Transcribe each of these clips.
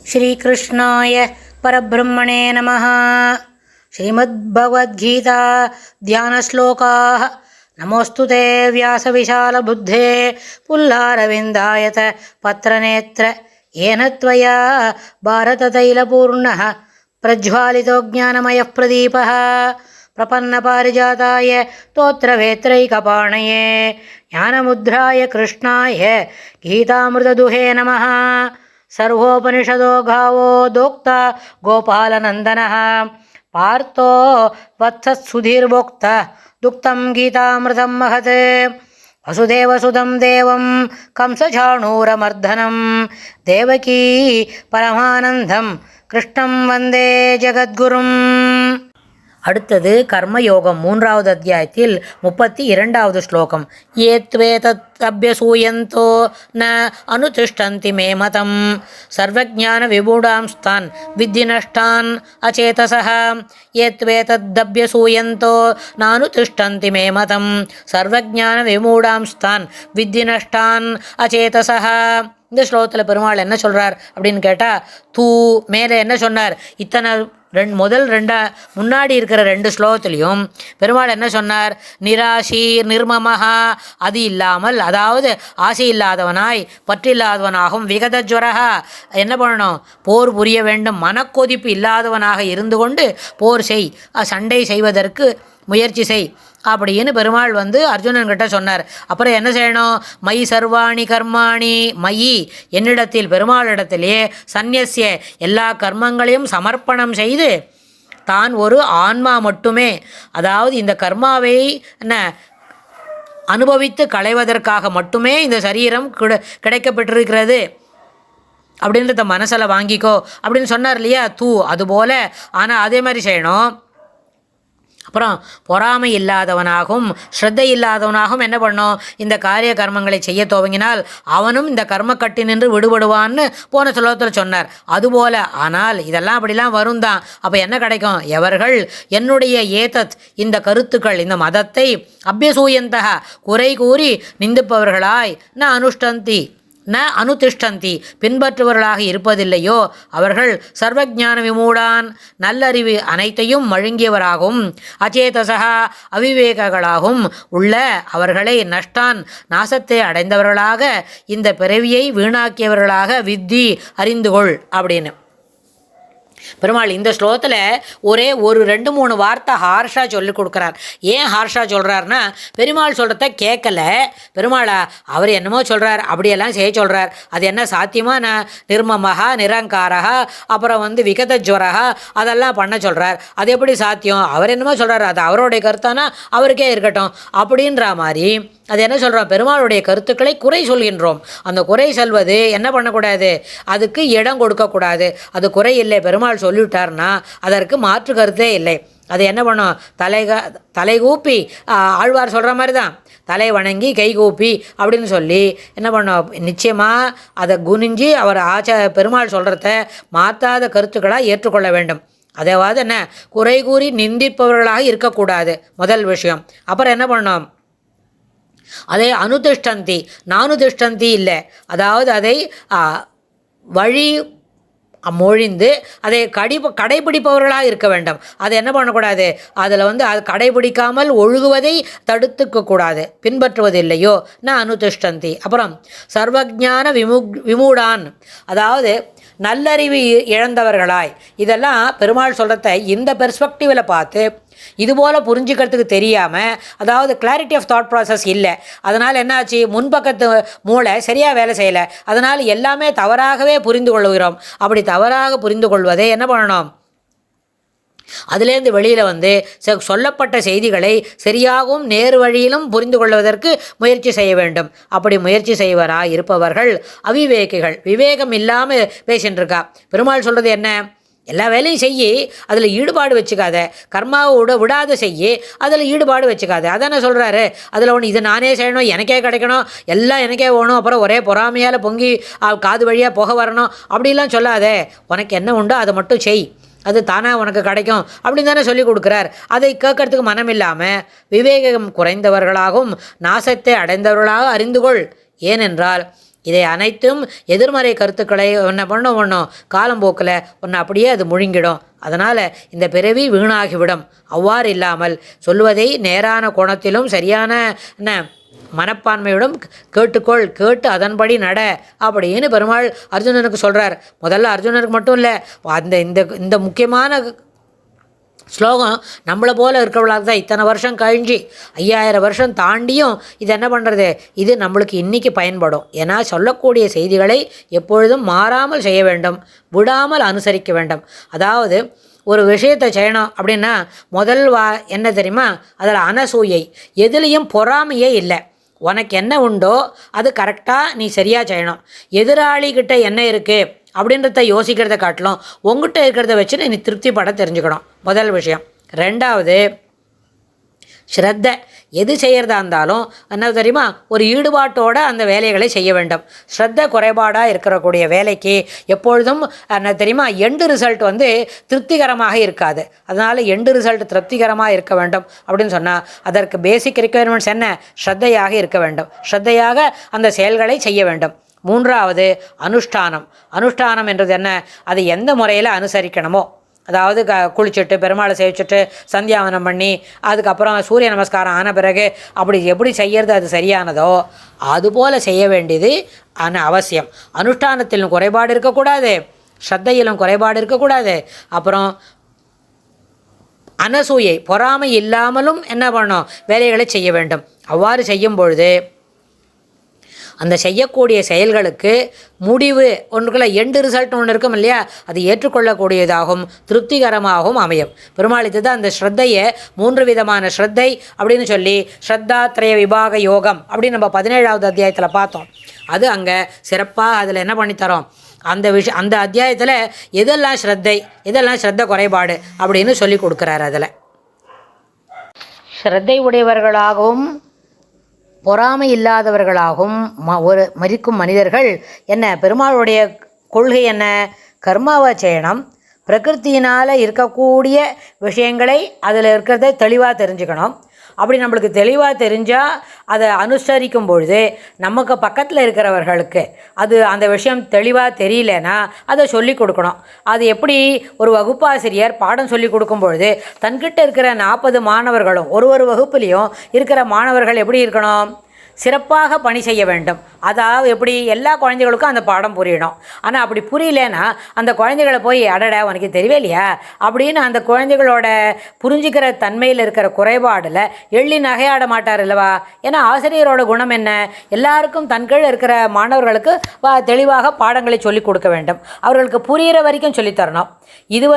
श्रीकृष्णाय परब्रह्मणे नमः। श्रीमद्भगवद्गीता ध्यानश्लोकाः। नमोऽस्तु ते व्यासविशालबुद्धे पुल्लारविन्दायत पत्रनेत्र येन त्वया भारततैलपूर्णः प्रज्वालितो ज्ञानमयः प्रदीपः प्रपन्नपारिजाताय स्तोत्रवेत्रैकपाणये ज्ञानमुद्राय कृष्णाय गीतामृतदुहे नमः। सर्वोपनिषदो गावो दोक्ता गोपालनन्दनः पार्थो वत्सत्सुधीर्भोक्ता दुक्तं गीतामृतं महत्। वसुदेवसुतं देवं कंसचाणूरमर्दनं देवकी परमानन्दं कृष्णं वन्दे जगद्गुरुम्। அடுத்தது கர்மயோகம் 3வது அத்தியாயத்தில் 32வது ஸ்லோகம். ஏத்வேதத் அப்யசூயந்தோ ந அனுதிஷ்டந்தி மே மதம் சர்வஜான விபூடாம்ஸ்தான் வித்தி நஷ்டான் அச்சேதசः. ஏத்வேதத்யசூயந்தோ ந அனுதிஷ்டந்தி மே மதம் சர்வஜான விமூடாம்ஸ்தான் வித்தி நஷ்டான் அச்சேதசः. இந்த ஸ்லோகத்தில் பெருமாள் என்ன சொல்கிறார் அப்படின்னு கேட்டால், தூ மேலே என்ன சொன்னார், இத்தனை முதல் முன்னாடி இருக்கிற 2 ஸ்லோகத்துலேயும் பெருமாள் என்ன சொன்னார், நிராசீர் நிர்மமஹா, அது இல்லாமல், அதாவது ஆசை இல்லாதவனாய் பற்றில்லாதவனாகும், விகதஜ்வரஹா, என்ன பண்ணணும், போர் புரிய வேண்டும், மனக்கொதிப்பு இல்லாதவனாக இருந்து கொண்டு போர் செய், சண்டை செய்வதற்கு முயற்சி செய் அப்படின்னு பெருமாள் அர்ஜுனன்கிட்ட சொன்னார். அப்புறம் என்ன செய்யணும், மயி சர்வாணி கர்மாணி, மயி என்னிடத்தில், பெருமாளிடத்திலே, சந்நியஸ்ய எல்லா கர்மங்களையும் சமர்ப்பணம் செய்து, தான் ஒரு ஆன்மா மட்டுமே, அதாவது இந்த கர்மாவை என்ன அனுபவித்து களைவதற்காக மட்டுமே இந்த சரீரம் கிடைக்கப்பட்டிருக்கிறது அப்படின்றத மனசில் வாங்கிக்கோ அப்படின்னு சொன்னார் இல்லையா, தூ அதுபோல். ஆனால் அதே மாதிரி செய்யணும். அப்புறம் பொறாமை இல்லாதவனாகவும் ஸ்ரத்தை இல்லாதவனாகவும் என்ன பண்ணும், இந்த காரிய கர்மங்களை செய்ய துவங்கினால் அவனும் இந்த கர்மக்கட்டி நின்று விடுபடுவான்னு போன ஸ்லோகத்தில் சொன்னார். அதுபோல், ஆனால் இதெல்லாம் அப்படிலாம் வரும் தான். அப்போ என்ன கிடைக்கும், எவர்கள் என்னுடைய ஏதத் இந்த கருத்துக்கள், இந்த மதத்தை அபியசூயந்தக குறை கூறி நிந்திப்பவர்களாய் ந அனுஷ்டந்தி ந அனுதிஷ்டந்தி பின்பற்றுவர்களாக இருப்பதில்லையோ, அவர்கள் சர்வஜான விமூடான் நல்லறிவு அனைத்தையும் மழுங்கியவராகவும் அச்சேதசா அவிவேகங்களாகவும் உள்ள அவர்களை நஷ்டான் நாசத்தை அடைந்தவர்களாக, இந்த பிறவியை வீணாக்கியவர்களாக வித்தி அறிந்துகொள் அப்படின்னு பெருமாள் இந்த ஸ்லோகத்தில் ஒரே ஒரு 2-3 வார்த்தை ஹார்ஷாக சொல்லி கொடுக்குறார். ஏன் ஹார்ஷாக சொல்கிறாருன்னா, பெருமாள் சொல்கிறத கேட்கல பெருமாளா, அவர் என்னமோ சொல்கிறார், அப்படியெல்லாம் செய்ய சொல்கிறார், அது என்ன சாத்தியமாக, நிர்மமஹா நிரங்காரஹா அப்புறம் விகதஜ்வரஹா அதெல்லாம் பண்ண சொல்கிறார், அது எப்படி சாத்தியம், அவர் என்னமோ சொல்கிறார், அது அவருடைய கருத்தானா அவருக்கே இருக்கட்டும் அப்படின்ற மாதிரி அது என்ன சொல்கிறோம், பெருமாளுடைய கருத்துக்களை குறை சொல்கின்றோம். அந்த குறை சொல்வது என்ன பண்ணக்கூடாது, அதுக்கு இடம் கொடுக்கக்கூடாது. அது குறை இல்லை, பெருமாள் சொல்லிவிட்டார்னா அதற்கு மாற்று கருத்தே இல்லை. அது என்ன பண்ணும், தலைகூப்பி ஆழ்வார் சொல்கிற மாதிரி தான், தலை வணங்கி கைகூப்பி அப்படின்னு சொல்லி என்ன பண்ணோம், நிச்சயமாக அதை குனிஞ்சி அவர் பெருமாள் சொல்கிறத மாற்றாத கருத்துக்களாக ஏற்றுக்கொள்ள வேண்டும். அதாவது என்ன, குறை கூறி நிந்திப்பவர்களாக இருக்கக்கூடாது முதல் விஷயம். அப்புறம் என்ன பண்ணோம், அதை அனுதிஷ்டந்தி நானுதிஷ்டந்தி இல்லை, அதாவது அதை வழி மொழிந்து அதை கடைபிடிப்பவர்களாக இருக்க வேண்டும். அதை என்ன பண்ணக்கூடாது, அதில் அது கடைபிடிக்காமல் ஒழுகுவதை தடுத்துக்கக்கூடாது, பின்பற்றுவதில்லையோ நான் அனுதிஷ்டந்தி. அப்புறம் சர்வஜான விமூடான், அதாவது நல்லறிவு இழந்தவர்களாய், இதெல்லாம் பெருமாள் சொல்கிறத இந்த பெர்ஸ்பெக்டிவில் பார்த்து இதுபோல் புரிஞ்சுக்கிறதுக்கு தெரியாமல், அதாவது கிளாரிட்டி ஆஃப் தாட் ப்ராசஸ் இல்லை, அதனால் என்னாச்சு, முன்பக்கத்து மூளை சரியாக வேலை செய்யலை, அதனால் எல்லாமே தவறாகவே புரிந்து கொள்கிறோம். அப்படி தவறாக புரிந்து கொள்வதை என்ன பண்ணணும், அதிலேருந்து வெளியில் சொல்லப்பட்ட செய்திகளை சரியாகவும் நேரு வழியிலும் புரிந்து கொள்வதற்கு முயற்சி செய்ய வேண்டும். அப்படி முயற்சி செய்வராக இருப்பவர்கள் அவிவேகிகள், விவேகம் இல்லாமல் பேசின்றிருக்கா. பெருமாள் சொல்கிறது என்ன, எல்லா வேலையும் செய்யி, அதில் ஈடுபாடு வச்சுக்காத, கர்மாவை விடாத செய்யி, அதில் ஈடுபாடு வச்சுக்காத. அதானே சொல்கிறாரு, அதில் ஒன்று இது நானே செய்யணும், எனக்கே கிடைக்கணும், எல்லாம் எனக்கே வேணும், அப்புறம் ஒரே பொறாமையால் பொங்கி காது வழியாக புகை வரணும் அப்படிலாம் சொல்லாதே, உனக்கு என்ன உண்டோ அதை மட்டும் செய், அது தானாக உனக்கு கிடைக்கும் அப்படின்னு தானே சொல்லி கொடுக்குறார். அதை கேட்கறதுக்கு மனம் இல்லாமல் விவேகம் குறைந்தவர்களாகவும் நாசத்தை அடைந்தவர்களாக அறிந்துகொள். ஏனென்றால் இதை அனைத்தும் எதிர்மறை கருத்துக்களை ஒன்றை பண்ணும் காலம்போக்கில் ஒன்று அப்படியே அது முழுங்கிடும். அதனால் இந்த பிறவி வீணாகிவிடும். அவ்வாறு இல்லாமல் சொல்வதை நேரான கோணத்திலும் சரியான மனப்பான்மையுடன் கேட்டுக்கொள், கேட்டு அதன்படி நட அப்படின்னு பெருமாள் அர்ஜுனனுக்கு சொல்கிறார். முதல்ல அர்ஜுனனுக்கு மட்டும் இல்லை, அந்த இந்த இந்த முக்கியமான ஸ்லோகம் நம்மளை போல் இருக்கிறவளாக தான் இத்தனை வருஷம் கழிஞ்சு 5000 வருஷம் தாண்டியும் இது என்ன பண்ணுறது, இது நம்மளுக்கு இன்றைக்கி பயன்படும். ஏன்னா சொல்லக்கூடிய செய்திகளை எப்பொழுதும் மாறாமல் செய்ய வேண்டும், விடாமல் அனுசரிக்க வேண்டும். அதாவது ஒரு விஷயத்தை செய்யணும் அப்படின்னா முதல் என்ன தெரியுமா, அதில் அனசூயை, எதுலேயும் பொறாமையே இல்லை. உனக்கு என்ன உண்டோ அது கரெக்டாக நீ சரியாக செய்யணும். எதிராளிகிட்ட என்ன இருக்குது அப்படின்றத யோசிக்கிறத காட்டிலும் உங்ககிட்ட இருக்கிறத வச்சு நீ திருப்திப்பட தெரிஞ்சுக்கணும், முதல் விஷயம். ரெண்டாவது ஸ்ரத்தை. எது செய்கிறதா இருந்தாலும் என்ன தெரியுமா, ஒரு ஈடுபாட்டோடு அந்த வேலைகளை செய்ய வேண்டும். ஸ்ரத்த குறைபாடாக இருக்கக்கூடிய வேலைக்கு எப்பொழுதும் என்ன தெரியுமா, எண்டு ரிசல்ட் திருப்திகரமாக இருக்காது. அதனால் எண்டு ரிசல்ட் திருப்திகரமாக இருக்க வேண்டும் அப்படின்னு சொன்னால் அதற்கு பேசிக் ரிக்குயர்மெண்ட்ஸ் என்ன, ஸ்ரத்தையாக இருக்க வேண்டும். ஸ்ரத்தையாக அந்த செயல்களை செய்ய வேண்டும். மூன்றாவது அனுஷ்டானம். அனுஷ்டானம் என்றது என்ன, அது எந்த முறையில் அனுசரிக்கணுமோ, அதாவது குளிச்சுட்டு பெருமாளை சேவிச்சுட்டு சந்தியாவனம் பண்ணி அதுக்கப்புறம் சூரிய நமஸ்காரம் ஆன பிறகு அப்படி எப்படி செய்கிறது அது சரியானதோ அதுபோல் செய்ய வேண்டியது அவசியம். அனுஷ்டானத்திலும் குறைபாடு இருக்கக்கூடாது, ஸ்ரத்தையிலும் குறைபாடு இருக்கக்கூடாது. அப்புறம் அனசூயை, பொறாமை இல்லாமலும் என்ன பண்ணணும், வேலைகளை செய்ய வேண்டும். அவ்வாறு செய்யும் பொழுது அந்த செய்யக்கூடிய செயல்களுக்கு முடிவு ஒன்றுக்குள்ள எண்டு ரிசல்ட் ஒன்று இருக்கும் இல்லையா, அது ஏற்றுக்கொள்ளக்கூடியதாகவும் திருப்திகரமாகவும் அமையும். பெருமாளித்து தான் அந்த ஸ்ரத்தையை 3 விதமான ஸ்ரத்தை அப்படின்னு சொல்லி ஸ்ரத்தாத்ரய விபாக யோகம் அப்படின்னு நம்ம 17வது அத்தியாயத்தில் பார்த்தோம். அது அங்கே சிறப்பாக அதில் என்ன பண்ணித்தரோம், அந்த அத்தியாயத்தில் எதெல்லாம் ஸ்ரத்தை எதெல்லாம் ஸ்ரத்த குறைபாடு அப்படின்னு சொல்லி கொடுக்குறாரு. அதில் ஸ்ரத்தை உடையவர்களாகவும் பொறாமை இல்லாதவர்களாகவும் ஒரு மதிக்கும் மனிதர்கள் என்ன, பெருமாளுடைய கொள்கை என்ன, கர்மாவை செய்யணும். பிரகிருத்தினால் இருக்கக்கூடிய விஷயங்களை அதில் இருக்கிறத தெளிவாக தெரிஞ்சுக்கணும். அப்படி நம்மளுக்கு தெளிவாக தெரிஞ்சால் அதை அனுசரிக்கும் பொழுது நமக்கு பக்கத்தில் இருக்கிறவர்களுக்கு அது அந்த விஷயம் தெளிவாக தெரியலனா அதை சொல்லி கொடுக்கணும். அது எப்படி, ஒரு வகுப்பாசிரியர் பாடம் சொல்லி கொடுக்கும் பொழுது தன்கிட்ட இருக்கிற 40 மாணவர்களும் ஒரு வகுப்புலேயும் இருக்கிற மாணவர்கள் எப்படி இருக்கணும், சிறப்பாக பணி செய்ய வேண்டும். அதாவது எப்படி, எல்லா குழந்தைகளுக்கும் அந்த பாடம் புரியணும். ஆனால் அப்படி புரியலன்னா அந்த குழந்தைகளை போய் அடடா உனக்கு தெரியவே இல்லையா அப்படின்னு அந்த குழந்தைகளோட புரிஞ்சுக்கிற தன்மையில் இருக்கிற குறைபாடில் எள்ளி நகையாட மாட்டார் இல்லவா. ஏன்னா ஆசிரியரோட குணம் என்ன, எல்லாருக்கும் தன்கீழ் இருக்கிற மாணவர்களுக்கு தெளிவாக பாடங்களை சொல்லிக் கொடுக்க வேண்டும், அவர்களுக்கு புரிகிற வரைக்கும் சொல்லித்தரணும். இது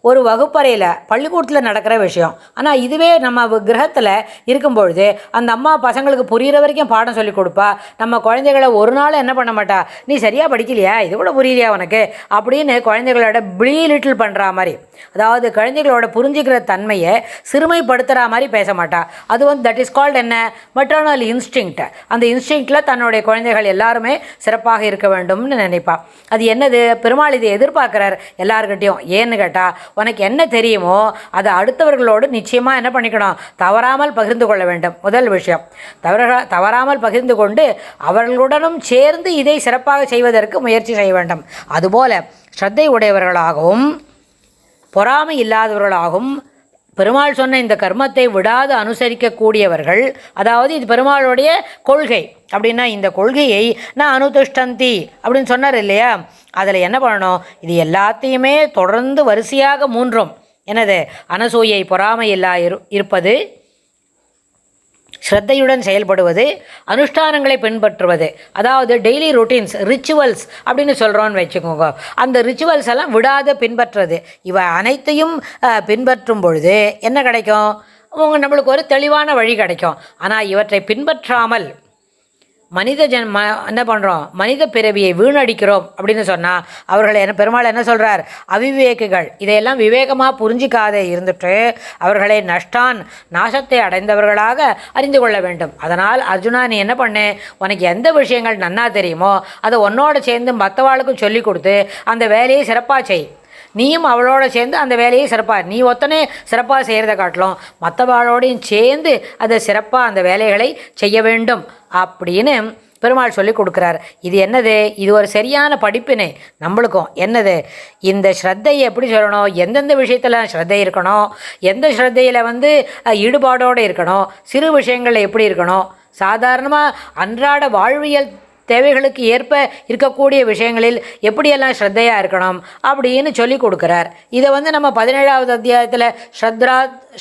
ஒரு வகுப்பறையில் பள்ளிக்கூடத்தில் நடக்கிற விஷயம். ஆனால் இதுவே நம்ம கிரகத்தில் இருக்கும்பொழுது அந்த அம்மா பசங்களுக்கு புரிகிற வரைக்கும் பாடம் சொல்லி கொடுப்பா. நம்ம குழந்தைகளை ஒரு நாள் என்ன பண்ண மாட்டா, நீ சரியாக படிக்கலையா, இது கூட புரியலையா உனக்கு அப்படின்னு குழந்தைகளோட லிட்டில் பண்ணுற மாதிரி, அதாவது குழந்தைகளோட புரிஞ்சுக்கிற தன்மையை சிறுமைப்படுத்துகிற மாதிரி பேச மாட்டா. அது தட் இஸ் கால்ட் என்ன, மெட்டர்னல் இன்ஸ்டிங்க்ட். அந்த இன்ஸ்டிங்க்டில் தன்னுடைய குழந்தைகள் எல்லாருமே சிறப்பாக இருக்க வேண்டும்னு நினைப்பா. அது என்னது, பெருமாள் இதை எதிர்பார்க்குறார் எல்லாருக்கிட்டையும். ஏன்னு கேட்டால் உனக்கு என்ன தெரியுமோ அதை அடுத்தவர்களோடு நிச்சயமாக என்ன பண்ணிக்கணும், தவறாமல் பகிர்ந்து கொள்ள வேண்டும். முதல் விஷயம் தவறாமல் பகிர்ந்து கொண்டு அவர்களுடனும் சேர்ந்து இதை சிறப்பாக செய்வதற்கு முயற்சி செய்ய வேண்டும். அதுபோல ஸ்ரத்தை உடையவர்களாகவும் பொறாமை இல்லாதவர்களாகவும் பெருமாள் சொன்ன இந்த கர்மத்தை விடாது அனுசரிக்கக்கூடியவர்கள், அதாவது இது பெருமாளுடைய கொள்கை அப்படின்னா இந்த கொள்கையை நான் அனுதிஷ்டந்தி அப்படின்னு சொன்னார் இல்லையா, அதில் என்ன பண்ணணும், இது எல்லாத்தையுமே தொடர்ந்து வரிசையாக 3 என்னது, அனசூயை பொறாமை இல்லா இருப்பது, ஸ்ரத்தையுடன் செயல்படுவது, அனுஷ்டானங்களை பின்பற்றுவது, அதாவது டெய்லி ரொட்டீன்ஸ் ரிச்சுவல்ஸ் அப்படின்னு சொல்கிறோன்னு வச்சுக்கோங்க. அந்த ரிச்சுவல்ஸ் எல்லாம் விடாத பின்பற்றுறது. இவை அனைத்தையும் பின்பற்றும் பொழுது என்ன கிடைக்கும், நம்மளுக்கு ஒரு தெளிவான வழி கிடைக்கும். ஆனால் இவற்றை பின்பற்றாமல் என்ன பண்ணுறோம், மனித பிறவியை வீணடிக்கிறோம் அப்படின்னு சொன்னால் அவர்கள் பெருமாள் என்ன சொல்கிறார், அவிவேகிகள். இதையெல்லாம் விவேகமாக புரிஞ்சிக்காதே இருந்துட்டு அவர்களை நாசத்தை அடைந்தவர்களாக அறிந்து கொள்ள வேண்டும். அதனால் அர்ஜுனா நீ என்ன பண்ணு, உனக்கு எந்த விஷயங்கள் நன்னா தெரியுமோ அதை உன்னோடு சேர்ந்து மற்றவாளுக்கும் சொல்லி கொடுத்து அந்த வேலையை சிறப்பாக செய். நீயும் அவளோட சேர்ந்து அந்த வேலையை சிறப்பாக, நீ ஒத்தனே சிறப்பாக செய்கிறத காட்டிலும் மற்றவாளோடையும் சேர்ந்து அதை சிறப்பாக அந்த வேலைகளை செய்ய வேண்டும் அப்படின்னு பெருமாள் சொல்லி கொடுக்குறார். இது என்னது? இது ஒரு சரியான படிப்பினை நம்மளுக்கும். என்னது? இந்த ஸ்ரத்தையை எப்படி சொல்லணும், எந்தெந்த விஷயத்தில் ஸ்ரத்தை இருக்கணும், எந்த ஸ்ரத்தையில் ஈடுபாடோடு இருக்கணும், சிறு விஷயங்களில் எப்படி இருக்கணும், சாதாரணமாக அன்றாட வாழ்வியல் தேவைகளுக்கு ஏற்ப இருக்கக்கூடிய விஷயங்களில் எப்படியெல்லாம் ஸ்ரத்தையாக இருக்கணும் அப்படின்னு சொல்லி கொடுக்குறார். இதை நம்ம 17வது அத்தியாயத்தில்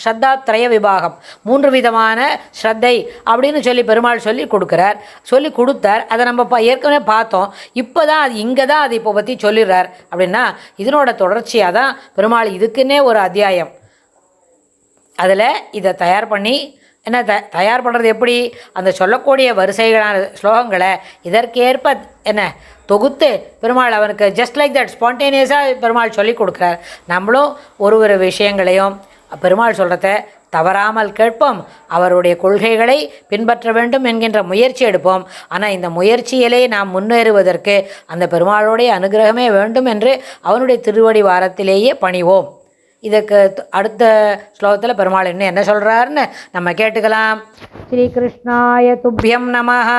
ஸ்ரத்தாத்ரய விபாகம் 3 விதமான ஸ்ரத்தை அப்படின்னு சொல்லி பெருமாள் சொல்லி கொடுக்குறார், சொல்லி கொடுத்தார். அதை நம்ம ஏற்கனவே பார்த்தோம். இப்போ தான் அது இங்கே தான் அது இப்போ பற்றி சொல்லிடுறார். அப்படின்னா இதனோட தொடர்ச்சியாக தான் பெருமாள் இதுக்குன்னே ஒரு அத்தியாயம் அதில் இதை தயார் பண்ணி என்ன தயார் பண்ணுறது எப்படி, அந்த சொல்லக்கூடிய வரிசைகளான ஸ்லோகங்களை இதற்கேற்ப என்ன தொகுத்து பெருமாள் அவனுக்கு ஜஸ்ட் லைக் தட் ஸ்பான்டேனியஸாக பெருமாள் சொல்லி கொடுக்குறார். நம்மளும் ஒரு விஷயங்களையும் பெருமாள் சொல்கிறத தவறாமல் கேட்போம், அவருடைய கொள்கைகளை பின்பற்ற வேண்டும் என்கின்ற முயற்சி எடுப்போம். ஆனால் இந்த முயற்சியிலே நாம் முன்னேறுவதற்கு அந்த பெருமாளுடைய அனுகிரகமே வேண்டும் என்று அவனுடைய திருவடி வாரத்திலேயே பணிவோம். இதுக்கு அடுத்த ஸ்லோகத்தில் பெருமாள் என்ன சொல்கிறாருன்னு நம்ம கேட்டுக்கலாம். ஸ்ரீ கிருஷ்ணாய துப்யம் நமஹ.